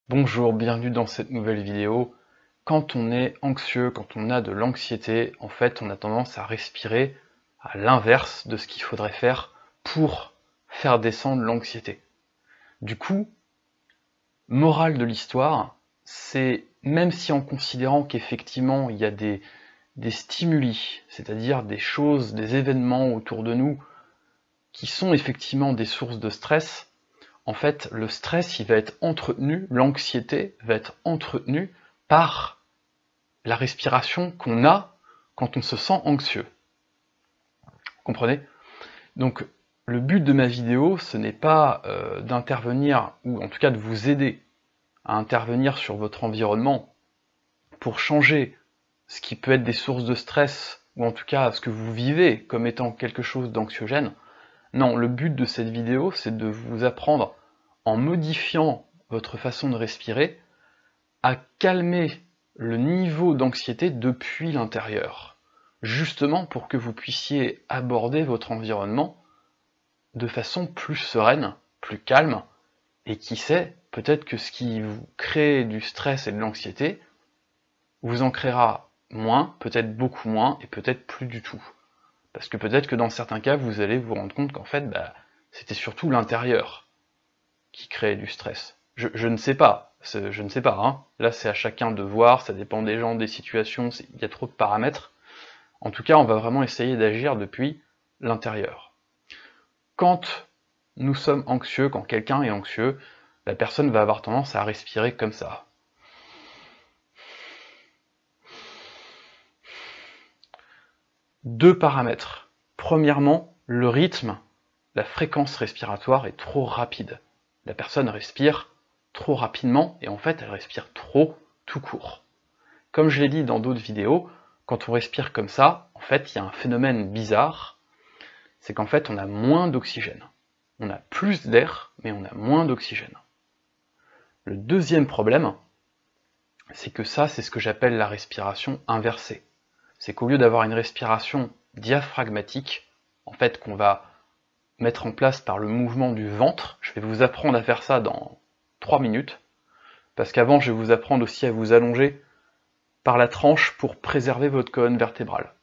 Bonjour, bienvenue dans cette nouvelle vidéo. Quand on est anxieux, quand on a de l'anxiété, en fait, on a tendance à respirer à l'inverse de ce qu'il faudrait faire pour faire descendre l'anxiété. Du coup, morale de l'histoire, c'est même si en considérant qu'effectivement il y a des stimuli, c'est-à-dire des choses, des événements autour de nous qui sont effectivement des sources de stress, en fait, le stress, il va être entretenu, l'anxiété va être entretenue par la respiration qu'on a quand on se sent anxieux. Vous comprenez? Donc, le but de ma vidéo, ce n'est pas d'intervenir, ou en tout cas de vous aider à intervenir sur votre environnement pour changer ce qui peut être des sources de stress, ou en tout cas ce que vous vivez comme étant quelque chose d'anxiogène. Non, le but de cette vidéo, c'est de vous apprendre, en modifiant votre façon de respirer, à calmer le niveau d'anxiété depuis l'intérieur, justement pour que vous puissiez aborder votre environnement de façon plus sereine, plus calme, et qui sait, peut-être que ce qui vous crée du stress et de l'anxiété vous en créera moins, peut-être beaucoup moins, et peut-être plus du tout. Parce que peut-être que dans certains cas, vous allez vous rendre compte qu'en fait, c'était surtout l'intérieur qui crée du stress. Je ne sais pas, je ne sais pas, hein. Là c'est à chacun de voir, ça dépend des gens, des situations, il y a trop de paramètres. En tout cas, on va vraiment essayer d'agir depuis l'intérieur. Quand nous sommes anxieux, quand quelqu'un est anxieux, la personne va avoir tendance à respirer comme ça. Deux paramètres. Premièrement, le rythme, la fréquence respiratoire est trop rapide. La personne respire trop rapidement et en fait elle respire trop tout court. Comme je l'ai dit dans d'autres vidéos, quand on respire comme ça, en fait il y a un phénomène bizarre, c'est qu'en fait on a moins d'oxygène. On a plus d'air, mais on a moins d'oxygène. Le deuxième problème, c'est que ça, c'est ce que j'appelle la respiration inversée. C'est qu'au lieu d'avoir une respiration diaphragmatique, en fait qu'on va mettre en place par le mouvement du ventre, je vais vous apprendre à faire ça dans 3 minutes, parce qu'avant je vais vous apprendre aussi à vous allonger par la tranche pour préserver votre colonne vertébrale.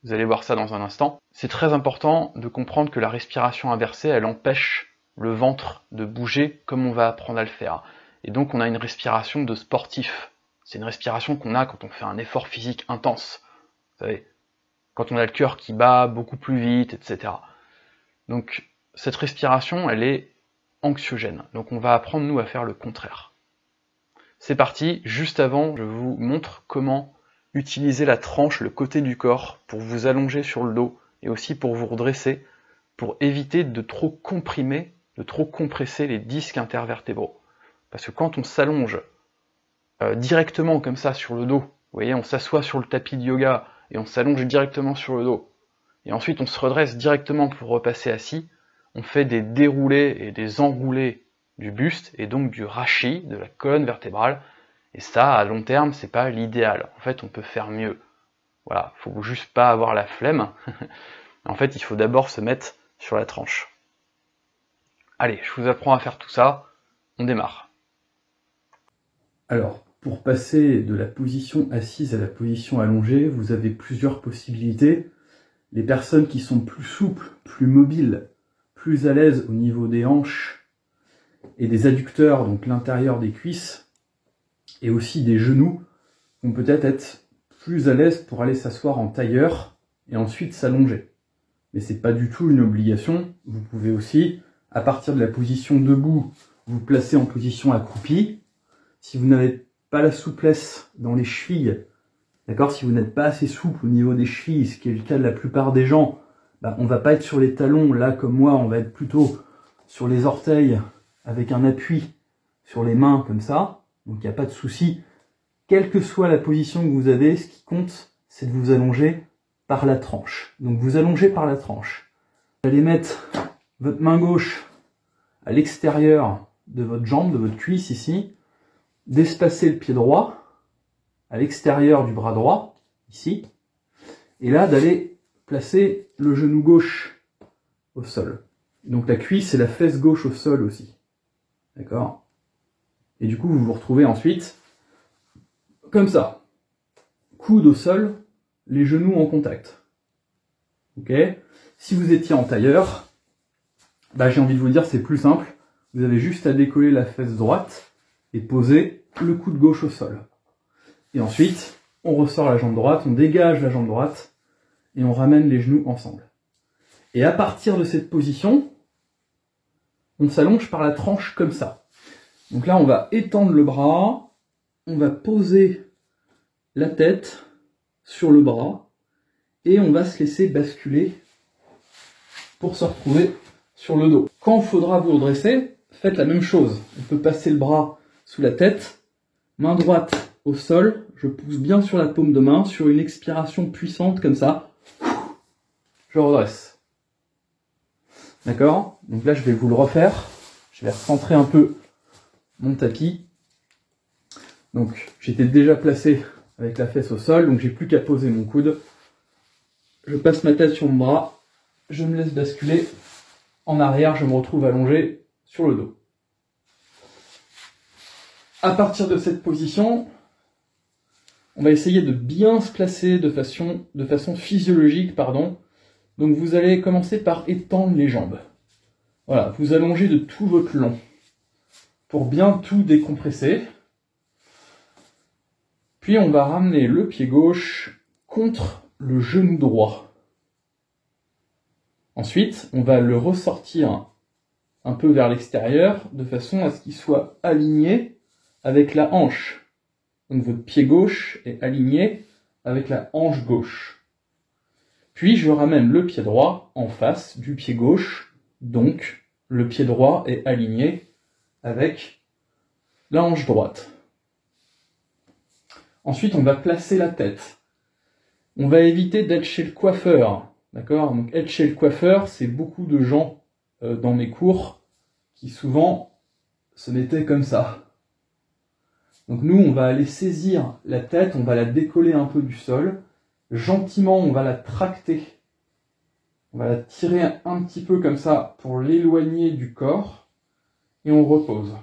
Vous allez voir ça dans un instant. C'est très important de comprendre que la respiration inversée, elle empêche le ventre de bouger comme on va apprendre à le faire. Et donc on a une respiration de sportif. C'est une respiration qu'on a quand on fait un effort physique intense. Vous savez, quand on a le cœur qui bat beaucoup plus vite, etc. Donc cette respiration, elle est anxiogène. Donc on va apprendre nous à faire le contraire. C'est parti, juste avant, je vous montre comment utiliser la tranche, le côté du corps, pour vous allonger sur le dos, et aussi pour vous redresser, pour éviter de trop comprimer, de trop compresser les disques intervertébraux. Parce que quand on s'allonge directement comme ça sur le dos, vous voyez, on s'assoit sur le tapis de yoga, et on s'allonge directement sur le dos, et ensuite on se redresse directement pour repasser assis, on fait des déroulés et des enroulés du buste, et donc du rachis, de la colonne vertébrale, et ça, à long terme, c'est pas l'idéal. En fait, on peut faire mieux. Voilà, faut juste pas avoir la flemme. En fait, il faut d'abord se mettre sur la tranche. Allez, je vous apprends à faire tout ça, on démarre. Alors, pour passer de la position assise à la position allongée, vous avez plusieurs possibilités. Les personnes qui sont plus souples, plus mobiles, plus à l'aise au niveau des hanches et des adducteurs, donc l'intérieur des cuisses, et aussi des genoux, vont peut-être être plus à l'aise pour aller s'asseoir en tailleur et ensuite s'allonger. Mais c'est pas du tout une obligation. Vous pouvez aussi, à partir de la position debout, vous placer en position accroupie. Si vous n'avez pas la souplesse dans les chevilles, d'accord, si vous n'êtes pas assez souple au niveau des chevilles, ce qui est le cas de la plupart des gens, on va pas être sur les talons, là comme moi, on va être plutôt sur les orteils avec un appui sur les mains comme ça, donc il n'y a pas de souci. Quelle que soit la position que vous avez, ce qui compte, c'est de vous allonger par la tranche. Donc vous allongez par la tranche. Vous allez mettre votre main gauche à l'extérieur de votre jambe, de votre cuisse ici, d'espacer le pied droit à l'extérieur du bras droit, ici, et là d'aller placer le genou gauche au sol. Donc la cuisse et la fesse gauche au sol aussi. D'accord ? Et du coup, vous vous retrouvez ensuite comme ça. Coude au sol, les genoux en contact. Ok ? Si vous étiez en tailleur, j'ai envie de vous dire, c'est plus simple. Vous avez juste à décoller la fesse droite et poser le coude gauche au sol. Et ensuite, on ressort la jambe droite, on dégage la jambe droite et on ramène les genoux ensemble. Et à partir de cette position, on s'allonge par la tranche comme ça. Donc là, on va étendre le bras, on va poser la tête sur le bras et on va se laisser basculer pour se retrouver sur le dos. Quand il faudra vous redresser, faites la même chose. On peut passer le bras sous la tête, main droite au sol, je pousse bien sur la paume de main, sur une expiration puissante comme ça, je redresse. D'accord ? Donc là, je vais vous le refaire. Je vais recentrer un peu mon tapis. Donc, j'étais déjà placé avec la fesse au sol, donc j'ai plus qu'à poser mon coude. Je passe ma tête sur mon bras, je me laisse basculer. En arrière, je me retrouve allongé sur le dos. À partir de cette position, on va essayer de bien se placer de façon physiologique, Donc vous allez commencer par étendre les jambes. Voilà, vous allongez de tout votre long pour bien tout décompresser. Puis on va ramener le pied gauche contre le genou droit. Ensuite, on va le ressortir un peu vers l'extérieur de façon à ce qu'il soit aligné avec la hanche. Donc votre pied gauche est aligné avec la hanche gauche. Puis je ramène le pied droit en face du pied gauche, donc le pied droit est aligné avec la hanche droite. Ensuite, on va placer la tête. On va éviter d'être chez le coiffeur. D'accord ? Donc être chez le coiffeur, c'est beaucoup de gens dans mes cours qui souvent se mettaient comme ça. Donc nous, on va aller saisir la tête, on va la décoller un peu du sol. Gentiment, on va la tracter. On va la tirer un petit peu comme ça pour l'éloigner du corps. Et on repose.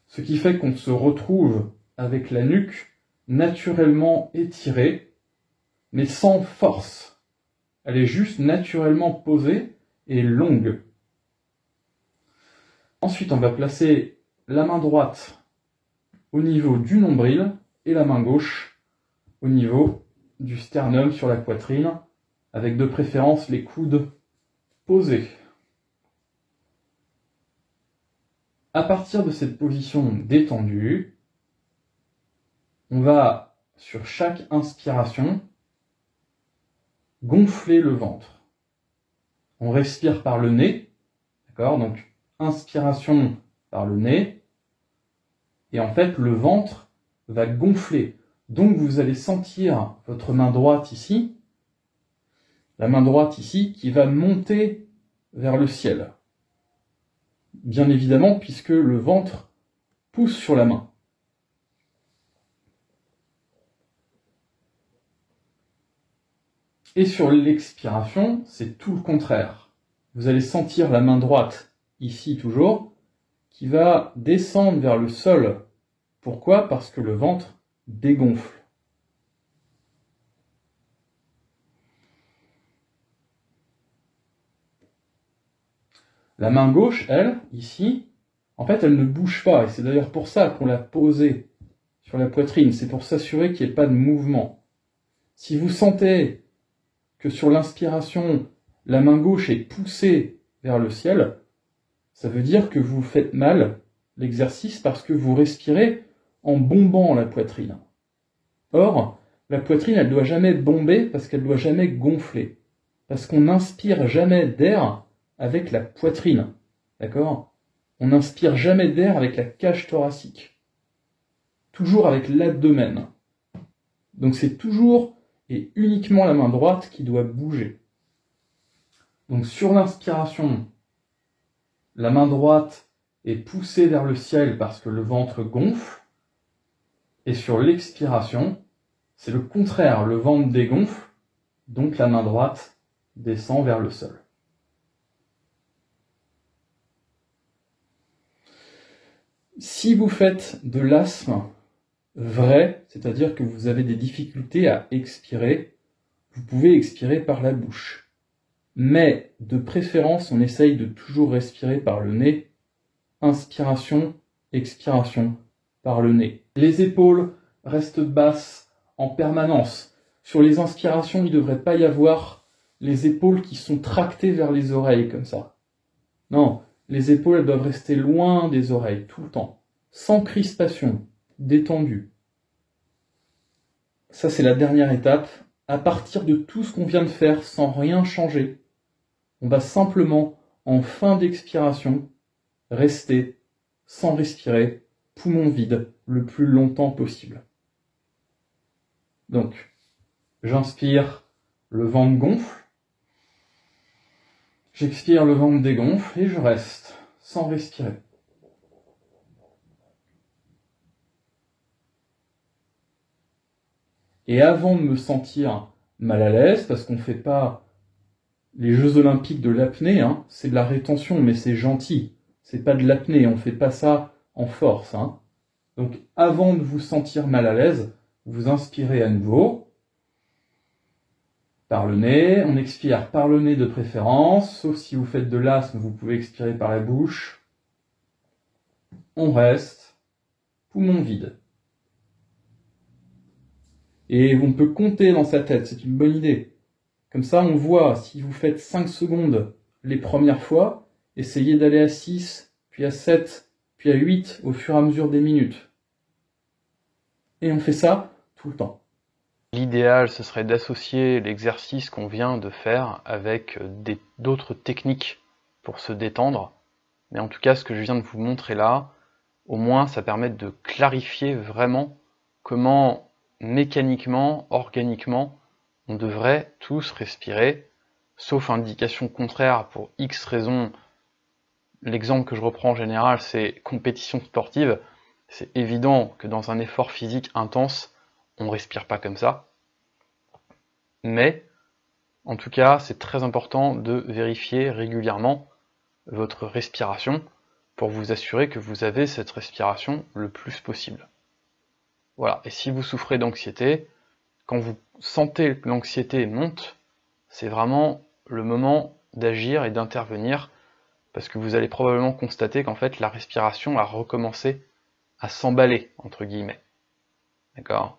Ce qui fait qu'on se retrouve avec la nuque naturellement étirée, mais sans force. Elle est juste naturellement posée et longue. Ensuite, on va placer la main droite au niveau du nombril et la main gauche au niveau du sternum sur la poitrine, avec de préférence les coudes posés. À partir de cette position détendue, on va, sur chaque inspiration, gonfler le ventre. On respire par le nez, d'accord ? Donc, inspiration par le nez, et en fait, le ventre va gonfler. Donc, vous allez sentir votre main droite ici, la main droite ici, qui va monter vers le ciel. Bien évidemment, puisque le ventre pousse sur la main. Et sur l'expiration, c'est tout le contraire. Vous allez sentir la main droite, ici toujours, qui va descendre vers le sol. Pourquoi ? Parce que le ventre dégonfle. La main gauche, elle, ici, en fait, elle ne bouge pas. Et c'est d'ailleurs pour ça qu'on l'a posée sur la poitrine. C'est pour s'assurer qu'il n'y ait pas de mouvement. Si vous sentez que sur l'inspiration, la main gauche est poussée vers le ciel, ça veut dire que vous faites mal l'exercice parce que vous respirez en bombant la poitrine. Or, la poitrine, elle ne doit jamais bomber parce qu'elle ne doit jamais gonfler. Parce qu'on n'inspire jamais d'air avec la poitrine. D'accord ? On n'inspire jamais d'air avec la cage thoracique. Toujours avec l'abdomen. Donc c'est toujours et uniquement la main droite qui doit bouger. Donc sur l'inspiration, la main droite est poussée vers le ciel parce que le ventre gonfle. Et sur l'expiration, c'est le contraire, le ventre dégonfle, donc la main droite descend vers le sol. Si vous faites de l'asthme vrai, c'est-à-dire que vous avez des difficultés à expirer, vous pouvez expirer par la bouche. Mais de préférence, on essaye de toujours respirer par le nez. Inspiration, expiration par le nez. Les épaules restent basses en permanence. Sur les inspirations, il ne devrait pas y avoir les épaules qui sont tractées vers les oreilles comme ça. Non, les épaules elles doivent rester loin des oreilles tout le temps, sans crispation, détendues. Ça c'est la dernière étape. À partir de tout ce qu'on vient de faire, sans rien changer, on va simplement, en fin d'expiration, rester sans respirer, poumon vide, le plus longtemps possible. Donc, j'inspire, le ventre gonfle, j'expire, le ventre dégonfle, et je reste, sans respirer. Et avant de me sentir mal à l'aise, parce qu'on ne fait pas les Jeux Olympiques de l'apnée, hein, c'est de la rétention, mais c'est gentil. C'est pas de l'apnée, on fait pas ça en force. Hein. Donc avant de vous sentir mal à l'aise, vous inspirez à nouveau par le nez, on expire par le nez de préférence, sauf si vous faites de l'asthme, vous pouvez expirer par la bouche. On reste, poumon vide. Et on peut compter dans sa tête, c'est une bonne idée. Comme ça, on voit, si vous faites 5 secondes les premières fois, essayez d'aller à 6, puis à 7, puis à 8 au fur et à mesure des minutes. Et on fait ça tout le temps. L'idéal, ce serait d'associer l'exercice qu'on vient de faire avec d'autres techniques pour se détendre. Mais en tout cas, ce que je viens de vous montrer là, au moins ça permet de clarifier vraiment comment mécaniquement, organiquement, on devrait tous respirer, sauf indication contraire pour X raisons. L'exemple que je reprends en général, c'est compétition sportive. C'est évident que dans un effort physique intense, on ne respire pas comme ça. Mais, en tout cas, c'est très important de vérifier régulièrement votre respiration pour vous assurer que vous avez cette respiration le plus possible. Voilà. Et si vous souffrez d'anxiété, quand vous sentez que l'anxiété monte, c'est vraiment le moment d'agir et d'intervenir, parce que vous allez probablement constater qu'en fait la respiration a recommencé à s'emballer, entre guillemets. D'accord ?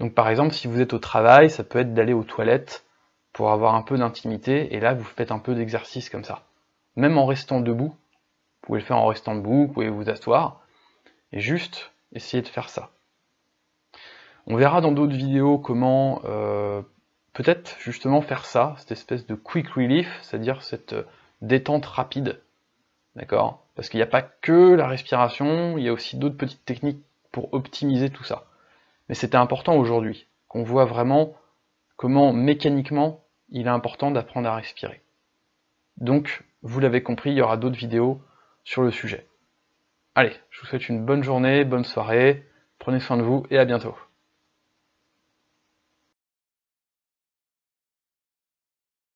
Donc par exemple, si vous êtes au travail, ça peut être d'aller aux toilettes pour avoir un peu d'intimité, et là vous faites un peu d'exercice comme ça. Même en restant debout, vous pouvez le faire en restant debout, vous pouvez vous asseoir, et juste essayer de faire ça. On verra dans d'autres vidéos comment peut-être justement faire ça, cette espèce de quick relief, c'est-à-dire cette détente rapide, d'accord ? Parce qu'il n'y a pas que la respiration, il y a aussi d'autres petites techniques pour optimiser tout ça. Mais c'était important aujourd'hui, qu'on voit vraiment comment mécaniquement il est important d'apprendre à respirer. Donc, vous l'avez compris, il y aura d'autres vidéos sur le sujet. Allez, je vous souhaite une bonne journée, bonne soirée, prenez soin de vous et à bientôt.